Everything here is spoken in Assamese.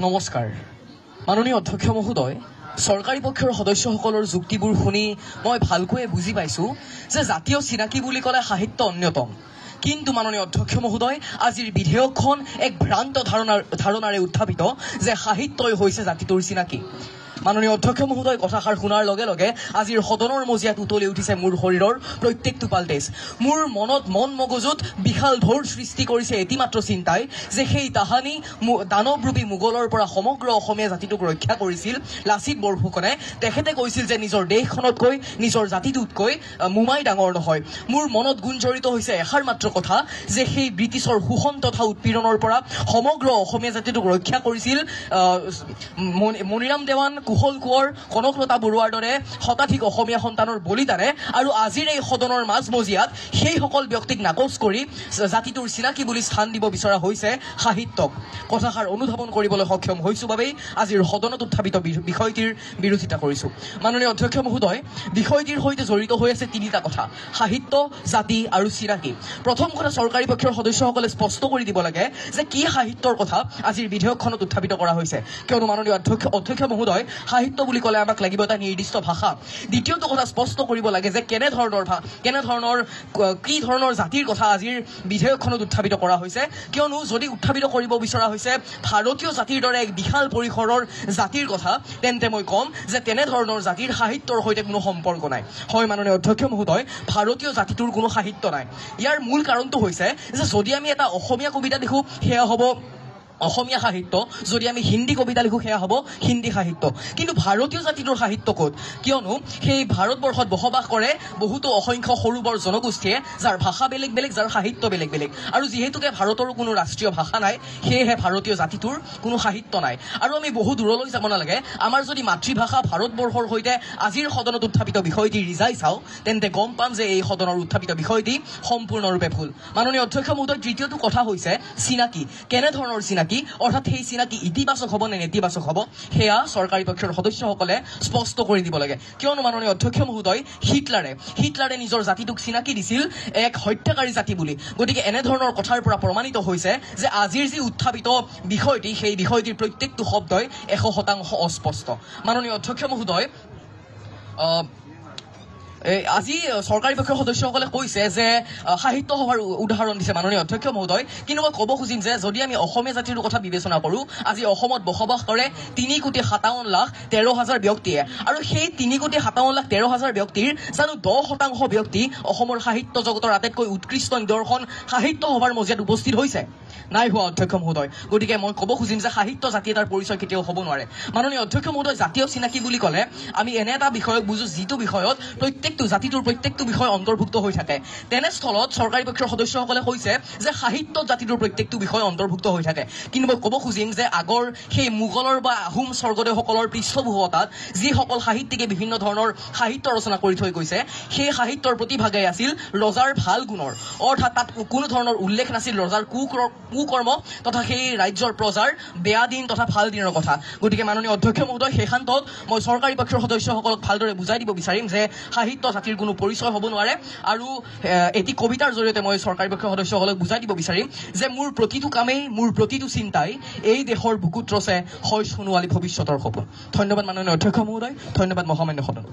নমস্কাৰ মাননীয় অধ্যক্ষ মহোদয় চৰকাৰী পক্ষৰ সদস্যসকলৰ যুক্তিবোৰ শুনি মই ভালকৈয়ে বুজি পাইছোঁ যে জাতীয় চিনাকি বুলি ক'লে সাহিত্য অন্যতম কিন্তু মাননীয় অধ্যক্ষ মহোদয় আজিৰ বিধেয়কখন এক ভ্ৰান্ত ধাৰণাৰে উত্থাপিত যে সাহিত্যই হৈছে জাতিটোৰ চিনাকি মাননীয় অধ্যক্ষ মহোদয় কথাষাৰ শুনাৰ লগে লগে আজিৰ সদনৰ মজিয়াত উতলি উঠিছে মোৰ শৰীৰৰ প্ৰত্যেকটো পালটেজ মোৰ মন মগজুত বিশাল ঢৌৰ সৃষ্টি কৰিছে এটিমাত্ৰ চিন্তাই যে সেই তাহানি দানৱৰূপী মোগলৰ পৰা সমগ্ৰ অসমীয়া জাতিটোক ৰক্ষা কৰিছিল লাচিত বৰফুকনে তেখেতে কৈছিল যে নিজৰ দেশখনতকৈ নিজৰ জাতিটোতকৈ মোমাই ডাঙৰ নহয় মোৰ মনত গুঞ্জৰিত হৈছে এষাৰ মাত্ৰ কথা যে সেই ব্ৰিটিছৰ শোষণ তথা উৎপীড়নৰ পৰা সমগ্ৰ অসমীয়া জাতিটোক ৰক্ষা কৰিছিল মণিৰাম দেৱান কুশল কোঁৱৰ কনকলতা বৰুৱাৰ দৰে শতাধিক অসমীয়া সন্তানৰ বলিদানে আৰু আজিৰ এই সদনৰ মাজমজিয়াত সেইসকল ব্যক্তিক নাকচ কৰি জাতিটোৰ চিনাকি বুলি স্থান দিব বিচৰা হৈছে সাহিত্যক কথাষাৰ অনুধাৱন কৰিবলৈ সক্ষম হৈছোঁ বাবেই আজিৰ সদনত উত্থাপিত বিষয়টিৰ বিৰোধিতা কৰিছোঁ মাননীয় অধ্যক্ষ মহোদয় বিষয়টিৰ সৈতে জড়িত হৈ আছে তিনিটা কথা সাহিত্য জাতি আৰু চিনাকি প্ৰথম কথা চৰকাৰী পক্ষৰ সদস্যসকলে স্পষ্ট কৰি দিব লাগে যে কি সাহিত্যৰ কথা আজিৰ বিধেয়কখনত উত্থাপিত কৰা হৈছে কিয়নো মাননীয় অধ্যক্ষ মহোদয় সাহিত্য বুলি ক'লে আমাক লাগিব এটা নিৰ্দিষ্ট ভাষা দ্বিতীয়টো কথা স্পষ্ট কৰিব লাগে যে কি ধৰণৰ জাতিৰ কথা আজিৰ বিধেয়কখনত উত্থাপিত কৰা হৈছে কিয়নো যদি উত্থাপিত কৰিব বিচৰা হৈছে ভাৰতীয় জাতিৰ দৰে এক বিশাল পৰিসৰৰ জাতিৰ কথা তেন্তে মই ক'ম যে তেনেধৰণৰ জাতিৰ সাহিত্যৰ সৈতে কোনো সম্পৰ্ক নাই হয় মাননীয় অধ্যক্ষ মহোদয় ভাৰতীয় জাতিটোৰ কোনো সাহিত্য নাই ইয়াৰ মূল কাৰণটো হৈছে যে যদি আমি এটা অসমীয়া কবিতা লিখোঁ সেয়া হ'ব অসমীয়া সাহিত্য যদি আমি হিন্দী কবিতা লিখোঁ সেয়া হ'ব হিন্দী সাহিত্য কিন্তু ভাৰতীয় জাতিটোৰ সাহিত্য ক'ত কিয়নো সেই ভাৰতবৰ্ষত বসবাস কৰে বহুতো অসংখ্য সৰু বৰ জনগোষ্ঠীয়ে যাৰ ভাষা বেলেগ বেলেগ যাৰ সাহিত্য বেলেগ বেলেগ আৰু যিহেতুকে ভাৰতৰো কোনো ৰাষ্ট্ৰীয় ভাষা নাই সেয়েহে ভাৰতীয় জাতিটোৰ কোনো সাহিত্য নাই আৰু আমি বহু দূৰলৈ যাব নালাগে আমাৰ যদি মাতৃভাষা ভাৰতবৰ্ষৰ সৈতে আজিৰ সদনত উত্থাপিত বিষয়টি ৰিজাই চাওঁ তেন্তে গম পাম যে এই সদনৰ উত্থাপিত বিষয়টি সম্পূৰ্ণৰূপে ভুল মাননীয় অধ্যক্ষ মহোদয় তৃতীয়টো কথা হৈছে চিনাকি কেনেধৰণৰ চিনাকি অৰ্থাৎ সেই চিনাকি ইতিবাচক হ'ব নে নেতিবাচক হ'ব সেয়া চৰকাৰী পক্ষৰ সদস্যসকলে স্পষ্ট কৰি দিব লাগে কিয়নো মাননীয় অধ্যক্ষ মহোদয় হিটলাৰে নিজৰ জাতিটোক চিনাকি দিছিল এক হত্যাকাৰী জাতি বুলি গতিকে এনেধৰণৰ কথাৰ পৰা প্ৰমাণিত হৈছে যে আজিৰ যি উত্থাপিত বিষয়টি সেই বিষয়টিৰ প্ৰত্যেকটো শব্দই 100% অস্পষ্ট মাননীয় অধ্যক্ষ মহোদয় আজি চৰকাৰী পক্ষৰ সদস্যসকলে কৈছে যে সাহিত্য সভাৰ উদাহৰণ দিছে মাননীয় অধ্যক্ষ মহোদয় কিন্তু মই ক'ব খুজিম যে যদি আমি অসমীয়া জাতিৰ কথা বিবেচনা কৰোঁ আজি অসমত বসবাস কৰে 3,57,13,000 ব্যক্তিয়ে আৰু সেই 3,57,13,000 ব্যক্তিৰ জানো 10% ব্যক্তি অসমৰ সাহিত্য জগতৰ আটাইতকৈ উৎকৃষ্ট নিদৰ্শন সাহিত্য সভাৰ মজিয়াত উপস্থিত হৈছে নাই হোৱা অধ্যক্ষ মহোদয় গতিকে মই ক'ব খুজিম যে সাহিত্য জাতি এটাৰ পৰিচয় কেতিয়াও হ'ব নোৱাৰে মাননীয় অধ্যক্ষ মহোদয় জাতীয় চিনাকি বুলি ক'লে আমি এনে এটা বিষয়ক বুজোঁ যিটো বিষয়ত জাতিটোৰ প্ৰত্যেকটো বিষয় অন্তৰ্ভুক্ত হৈ থাকে তেনেস্থলত চৰকাৰী পক্ষৰ সদস্যসকলে কৈছে যে সাহিত্য জাতিটোৰ প্ৰত্যেকটো বিষয় অন্তৰ্ভুক্ত হৈ থাকে কিন্তু মই ক'ব খুজিম যে আগৰ সেই মোগলৰ বা আহোম স্বৰ্গদেউসকলৰ পৃষ্ঠপোষকতাত যিসকল সাহিত্যিকে বিভিন্ন ধৰণৰ সাহিত্য ৰচনা কৰি থৈ গৈছে সেই সাহিত্যৰ প্ৰতিভাগেই আছিল ৰজাৰ ভাল গুণৰ অৰ্থাৎ তাত কোনো ধৰণৰ উল্লেখ নাছিল ৰজাৰ কুকৰ্ম তথা সেই ৰাজ্যৰ প্ৰজাৰ বেয়া দিন তথা ভাল দিনৰ কথা গতিকে মাননীয় অধ্যক্ষ মহোদয় শেষান্তত মই চৰকাৰী পক্ষৰ সদস্যসকলক ভালদৰে বুজাই দিব বিচাৰিম যে সাহিত্য জাতিৰ কোনো পৰিচয় হ'ব নোৱাৰে আৰু এটি কবিতাৰ জৰিয়তে মই চৰকাৰী পক্ষৰ সদস্যসকলক বুজাই দিব বিচাৰিম যে মোৰ প্ৰতিটো কামেই মোৰ প্ৰতিটো চিন্তাই এই দেশৰ বুকুত ৰচে হয় সোণোৱালী ভৱিষ্যতৰ সপোন ধন্যবাদ মাননীয় অধ্যক্ষ মহোদয় ধন্যবাদ মহামান্য সদন